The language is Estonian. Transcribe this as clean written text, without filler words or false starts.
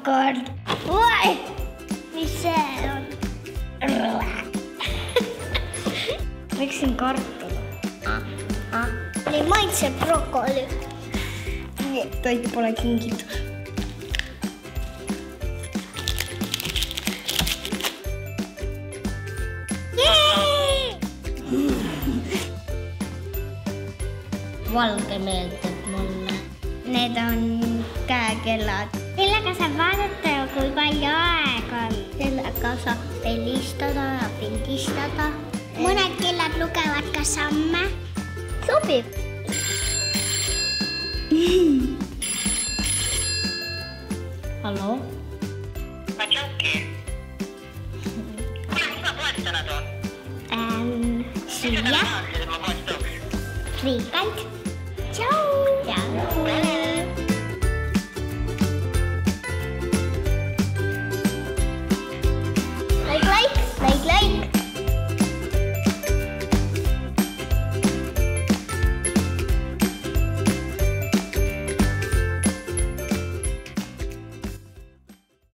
popcorn. Oi! Mis see on? Võiksin kartuda. Nii maitseb brokoli. Toit pole kingitud. Valge meeldib mulle. Need on käekellad. Sellega saab vaadata, kui palju aega on. Sellega saab helistada ja pildistada. Mõned kellad lugevad ka samme. Sobib. Hallo? Patšauki. Kuule, mis ma poest täna toon? Siia. Ma poest tooks. Riikand. Tšau!